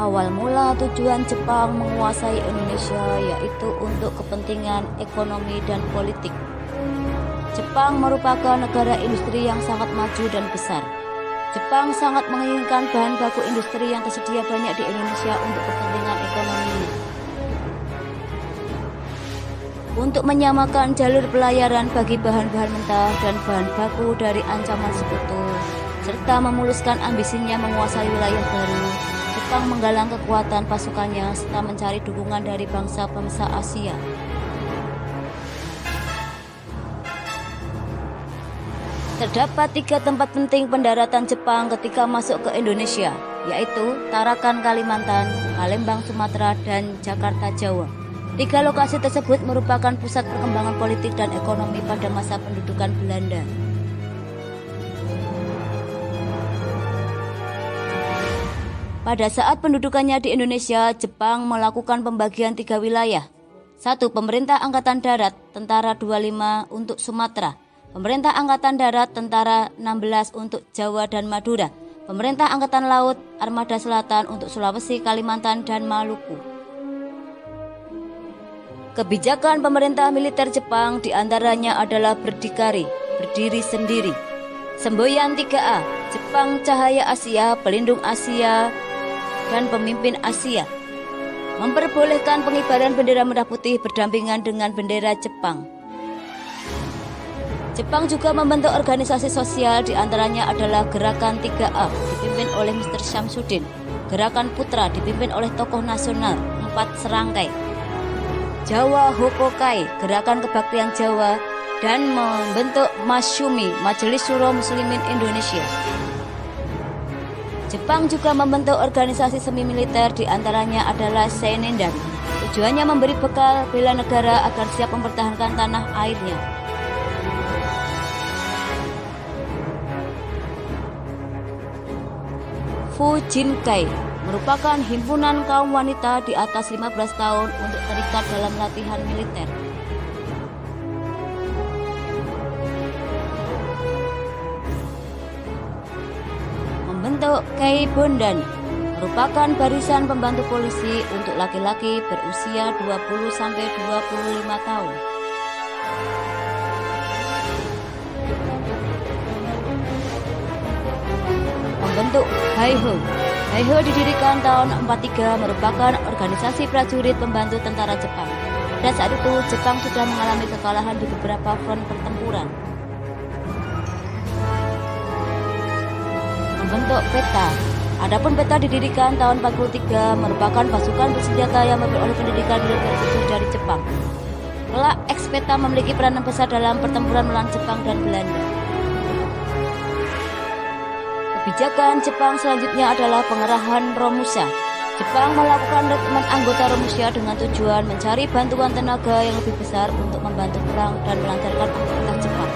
Awal mula tujuan Jepang menguasai Indonesia yaitu untuk kepentingan ekonomi dan politik. Jepang merupakan negara industri yang sangat maju dan besar. Jepang sangat menginginkan bahan baku industri yang tersedia banyak di Indonesia untuk kepentingan ekonomi. Untuk menyamakan jalur pelayaran bagi bahan-bahan mentah dan bahan baku dari ancaman sekutu, serta memuluskan ambisinya menguasai wilayah baru, Jepang menggalang kekuatan pasukannya serta mencari dukungan dari bangsa-bangsa Asia. Terdapat 3 tempat penting pendaratan Jepang ketika masuk ke Indonesia, yaitu Tarakan Kalimantan, Palembang Sumatera, dan Jakarta Jawa. 3 lokasi tersebut merupakan pusat perkembangan politik dan ekonomi pada masa pendudukan Belanda. Pada saat pendudukannya di Indonesia, Jepang melakukan pembagian 3 wilayah. 1. Pemerintah Angkatan Darat, Tentara 25 untuk Sumatera. Pemerintah Angkatan Darat, Tentara 16 untuk Jawa dan Madura. Pemerintah Angkatan Laut, Armada Selatan untuk Sulawesi, Kalimantan, dan Maluku. Kebijakan pemerintah militer Jepang diantaranya adalah berdikari, berdiri sendiri. Semboyan 3A, Jepang Cahaya Asia, Pelindung Asia, dan Pemimpin Asia. Memperbolehkan pengibaran bendera merah putih berdampingan dengan bendera Jepang. Jepang juga membentuk organisasi sosial, diantaranya adalah Gerakan 3A dipimpin oleh Mr. Syamsuddin, Gerakan Putra dipimpin oleh tokoh nasional 4 serangkai, Jawa Hokokai, Gerakan Kebaktian Jawa, dan membentuk Masyumi, Majelis Syuro Muslimin Indonesia. Jepang juga membentuk organisasi semi militer, diantaranya adalah Seinindan. Tujuannya memberi bekal bela negara agar siap mempertahankan tanah airnya. Fujinkai merupakan himpunan kaum wanita di atas 15 tahun untuk terikat dalam latihan militer. Membentuk Keibundan merupakan barisan pembantu polisi untuk laki-laki berusia 20-25 tahun. Membentuk Haiho. Haiho didirikan tahun 43, merupakan organisasi prajurit pembantu tentara Jepang. Pada saat itu, Jepang sudah mengalami kekalahan di beberapa front pertempuran. Membentuk PETA. Adapun PETA didirikan tahun 43, merupakan pasukan bersenjata yang memperoleh pendidikan militer khusus dari Jepang. Kelak, ex-PETA memiliki peranan besar dalam pertempuran melawan Jepang dan Belanda. Kebijakan Jepang selanjutnya adalah pengerahan Romusha. Jepang melakukan rekrutmen anggota Romusha dengan tujuan mencari bantuan tenaga yang lebih besar untuk membantu perang dan melancarkan aktivitas Jepang.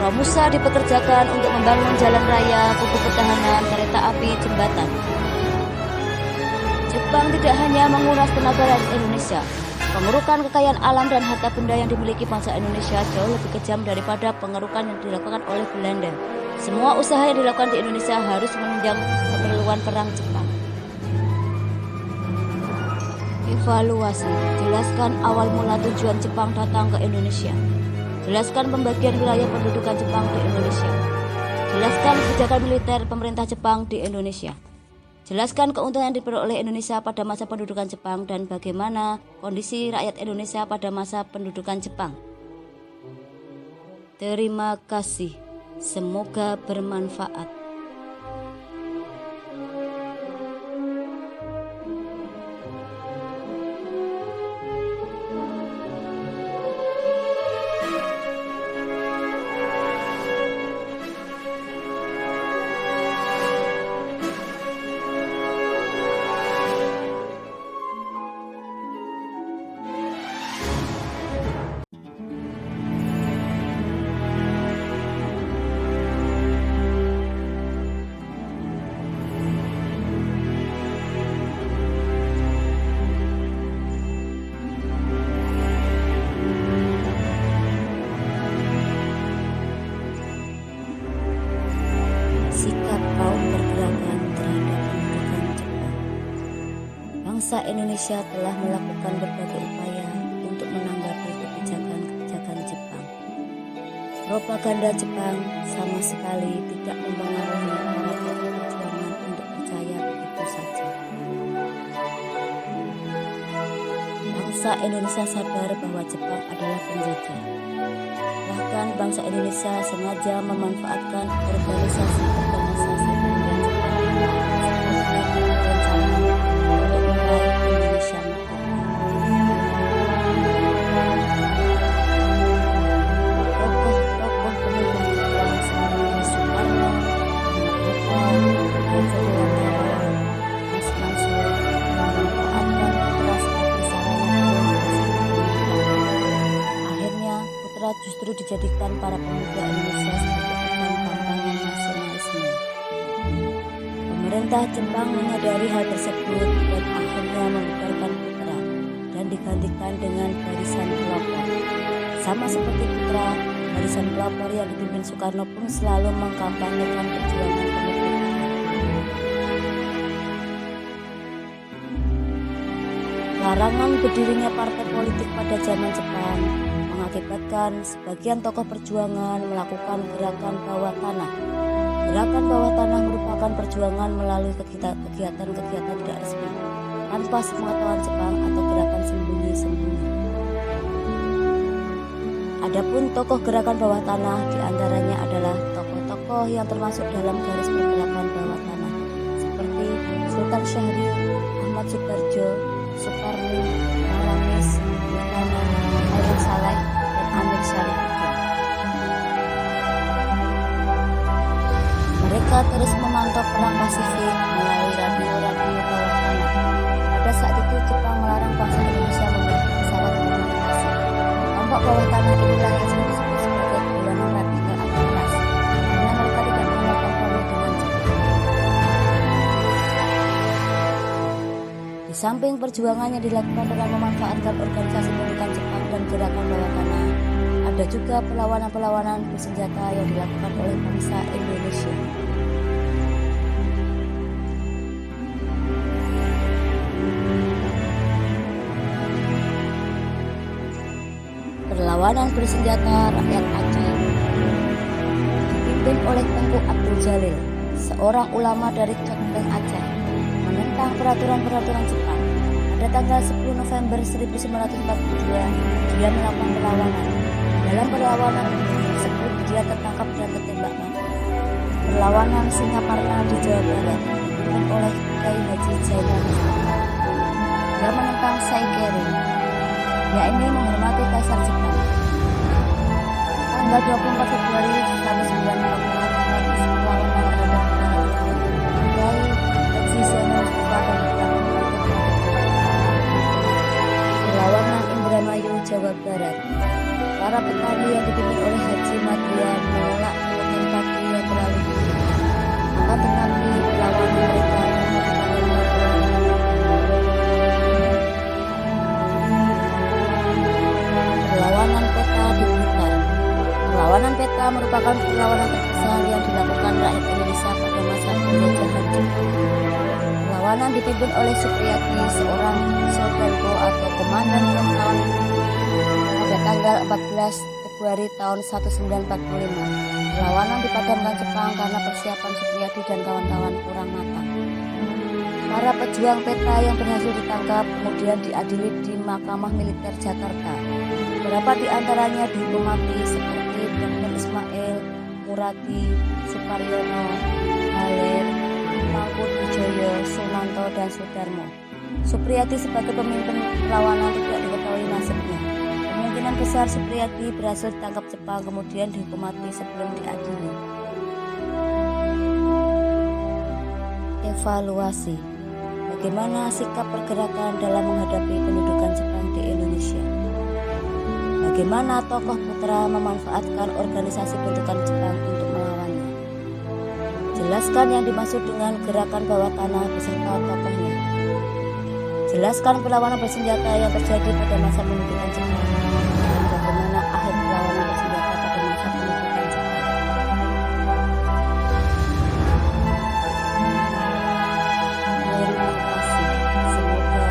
Romusha dipekerjakan untuk membangun jalan raya, pupuk pertahanan, kereta api, jembatan. Jepang tidak hanya menguras tenaga rakyat Indonesia. Pengerukan kekayaan alam dan harta benda yang dimiliki bangsa Indonesia jauh lebih kejam daripada pengerukan yang dilakukan oleh Belanda. Semua usaha yang dilakukan di Indonesia harus menunjang keperluan perang Jepang. Evaluasi. Jelaskan awal mula tujuan Jepang datang ke Indonesia. Jelaskan pembagian wilayah pendudukan Jepang di Indonesia. Jelaskan kebijakan militer pemerintah Jepang di Indonesia. Jelaskan keuntungan yang diperoleh Indonesia pada masa pendudukan Jepang dan bagaimana kondisi rakyat Indonesia pada masa pendudukan Jepang. Terima kasih. Semoga bermanfaat. bangsa Indonesia telah melakukan berbagai upaya untuk menanggapi kebijakan-kebijakan Jepang. Propaganda Jepang sama sekali tidak mempengaruhi para tokoh perjuangan untuk percaya begitu saja. Bangsa Indonesia sadar bahwa Jepang adalah penjajah. Bahkan bangsa Indonesia sengaja memanfaatkan organisasi-organisasi pemberontak Jepang untuk meraih Indonesia merdeka. Tokoh-tokoh pemimpin Jepang seperti Soekarno, Mas Mansur memanfaatkan putra sebagai sarana akhirnya putra justru dijadikan para pemuda Indonesia sebagai ikon kampanye nasionalisme. Pemerintah Jepang menyadari hal tersebut dan akhirnya membubarkan putra dan digantikan dengan barisan pelopor. Sama seperti putra, barisan pelopor yang dipimpin Soekarno pun selalu mengkampanyekan perjuangan kemerdekaan. Larangan berdirinya partai politik pada zaman Jepang mengakibatkan sebagian tokoh perjuangan melakukan gerakan bawah tanah. Gerakan bawah tanah merupakan perjuangan melalui kegiatan-kegiatan tidak resmi tanpa sepengetahuan Jepang atau gerakan sembunyi-sembunyi. Adapun tokoh gerakan bawah tanah diantaranya adalah tokoh-tokoh yang termasuk dalam garis pergerakan bawah tanah seperti Sultan Syahrir, Ahmad Subarjo, Soekarno, Maramis, Bung Hairil Saleh, dan Amir Syarifuddin. Mereka terus memantau perang Pasifik melalui radio-radio bawah tanah. Pada saat itu Jepang melarang bangsa Indonesia memiliki pesawat komunikasi. Kelompok bawah tanah inilah yang disebut sebagai golongan radikal atas karena mereka tidak punya kompromi dengan Jepang. Di samping perjuangan yang dilakukan dengan memanfaatkan organisasi pendidikan Jepang dan gerakan bawah tanah, ada juga perlawanan-perlawanan bersenjata yang dilakukan oleh bangsa Indonesia. Perlawanan bersenjata rakyat Aceh dipimpin oleh Tengku Abdul Jalil, seorang ulama dari Coteng Aceh, menentang peraturan-peraturan Jepang. Pada tanggal 10 November 1942, dia melakukan perlawanan. Dalam perlawanan tersebut, dia tertangkap dan tertembak mati. Perlawanan Singaparna di Jawa Barat dipimpin oleh Kiai Haji Zainal Mustafa. Dia menentang Saikeri, yakni menghormati Kaisar Jepang. Tanggal 24 Februari 1944, perlawanan terhadap Kiai Haji Zainal Mustafa dan perlawanan Indramayu, Jawa Barat. Para petani yang dipimpin oleh Haji Madria menolak kenaikan padi yang terlalu tinggi. Akan tetapi perlawanan mereka perlawanan peta di Blitar. Perlawanan peta merupakan perlawanan terbesar yang dilakukan rakyat Indonesia pada masa penjajahan Jepang. Perlawanan dipimpin oleh Supriyadi, seorang Shodanko atau komandan Vietnam, pada tanggal 14 Februari tahun 1945. Perlawanan dipadamkan Jepang karena persiapan Supriyadi dan kawan-kawan kurang matang. Para pejuang peta yang berhasil ditangkap kemudian diadili di Mahkamah Militer Jakarta. Beberapa di antaranya dihukum mati seperti Dr. Ismail, Murati, Suparyono, Halir, Mangkudijoyo, Sunanto, dan Sudarmo. Supriyadi sebagai pemimpin perlawanan tidak diketahui nasibnya. Kemungkinan besar Supriyadi berhasil ditangkap Jepang kemudian dihukum mati sebelum diadili. Evaluasi. Bagaimana sikap pergerakan dalam menghadapi pendudukan Jepang di Indonesia? Bagaimana tokoh putra memanfaatkan organisasi bentukan Jepang untuk melawannya? Jelaskan yang dimaksud dengan gerakan bawah tanah beserta tokohnya. Jelaskan perlawanan bersenjata yang terjadi pada masa pendudukan Jepang dan bagaimana akhir perlawanan bersenjata pada masa pendudukan Jepang. Terima kasih. Semoga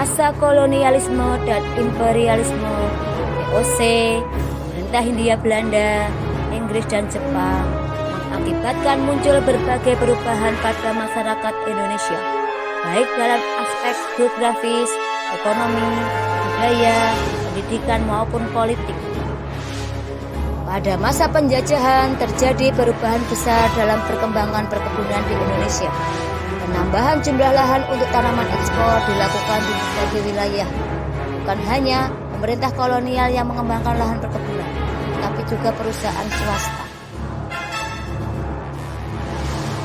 masa kolonialisme dan imperialisme VOC, pemerintah Hindia Belanda, Inggris dan Jepang mengakibatkan muncul berbagai perubahan pada masyarakat Indonesia, baik dalam aspek geografis, ekonomi, budaya, pendidikan maupun politik. Pada masa penjajahan terjadi perubahan besar dalam perkembangan perkebunan di Indonesia. Penambahan jumlah lahan untuk tanaman ekspor dilakukan di berbagai wilayah. Bukan hanya pemerintah kolonial yang mengembangkan lahan perkebunan, tapi juga perusahaan swasta.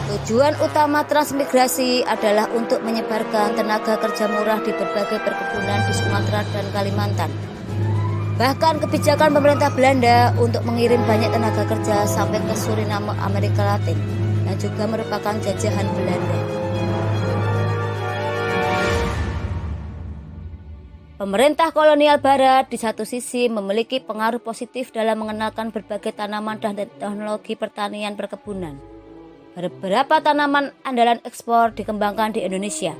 Tujuan utama transmigrasi adalah untuk menyebarkan tenaga kerja murah di berbagai perkebunan di Sumatera dan Kalimantan. Bahkan kebijakan pemerintah Belanda untuk mengirim banyak tenaga kerja sampai ke Suriname, Amerika Latin, yang juga merupakan jajahan Belanda. Pemerintah kolonial Barat di satu sisi memiliki pengaruh positif dalam mengenalkan berbagai tanaman dan teknologi pertanian perkebunan. Beberapa tanaman andalan ekspor dikembangkan di Indonesia.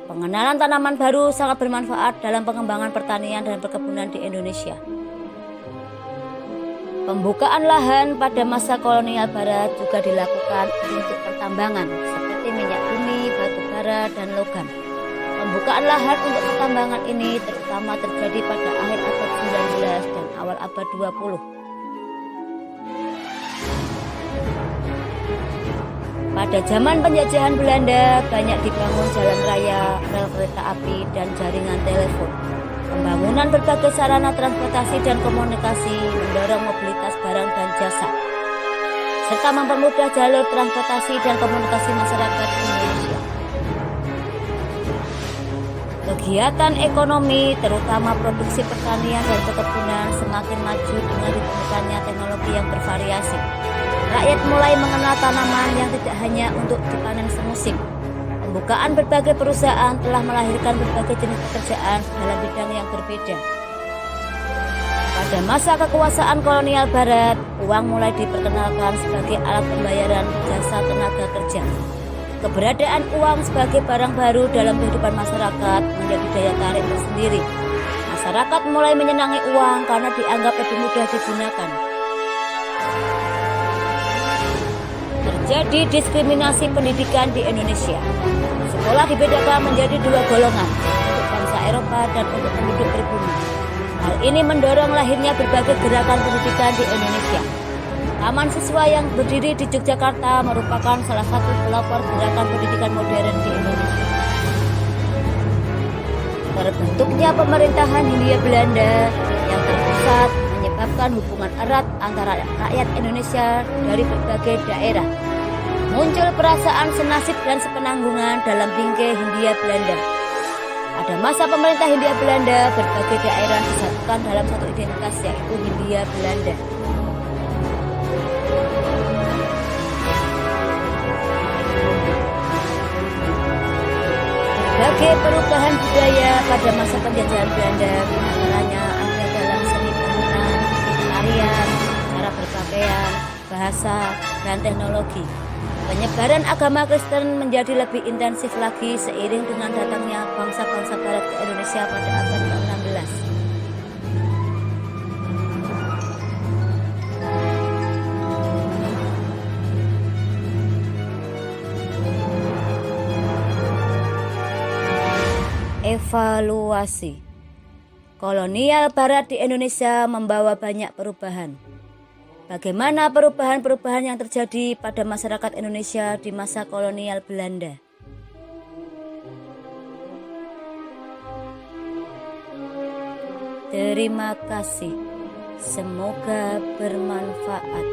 Pengenalan tanaman baru sangat bermanfaat dalam pengembangan pertanian dan perkebunan di Indonesia. Pembukaan lahan pada masa kolonial Barat juga dilakukan untuk pertambangan seperti minyak bumi, batu bara, dan logam. Pembukaan lahan untuk pertambangan ini terutama terjadi pada akhir abad 19 dan awal abad 20. Pada zaman penjajahan Belanda, banyak dibangun jalan raya, rel kereta api, dan jaringan telepon. Pembangunan berbagai sarana transportasi dan komunikasi mendorong mobilitas barang dan jasa, serta mempermudah jalur transportasi dan komunikasi masyarakat Indonesia. Kegiatan ekonomi, terutama produksi pertanian dan perkebunan, semakin maju dengan ditemukannya teknologi yang bervariasi. Rakyat mulai mengenal tanaman yang tidak hanya untuk dipanen semusim. Pembukaan berbagai perusahaan telah melahirkan berbagai jenis pekerjaan dalam bidang yang berbeda. Pada masa kekuasaan kolonial Barat, uang mulai diperkenalkan sebagai alat pembayaran jasa tenaga kerja. Keberadaan uang sebagai barang baru dalam kehidupan masyarakat menjadi daya tarik tersendiri. Masyarakat mulai menyenangi uang karena dianggap lebih mudah digunakan. Terjadi diskriminasi pendidikan di Indonesia. Sekolah dibedakan menjadi dua golongan, untuk bangsa Eropa dan untuk penduduk pribumi. Hal ini mendorong lahirnya berbagai gerakan pendidikan di Indonesia. Taman Siswa yang berdiri di Yogyakarta merupakan salah satu pelopor gerakan pendidikan modern di Indonesia. Terbentuknya pemerintahan Hindia Belanda yang terpusat menyebabkan hubungan erat antara rakyat Indonesia dari berbagai daerah. Muncul perasaan senasib dan sepenanggungan dalam bingkai Hindia Belanda. Pada masa pemerintah Hindia Belanda, berbagai daerah disatukan dalam satu identitas, yaitu Hindia Belanda. Berbagai perubahan budaya pada masa penjajahan Belanda, antaranya ada dalam seni bangunan, tarian, cara berpakaian, bahasa, dan teknologi. Penyebaran agama Kristen menjadi lebih intensif lagi seiring dengan datangnya bangsa-bangsa Barat ke Indonesia pada abad ke-16. Evaluasi. Kolonial Barat di Indonesia membawa banyak perubahan. Bagaimana perubahan-perubahan yang terjadi pada masyarakat Indonesia di masa kolonial Belanda? Terima kasih. Semoga bermanfaat.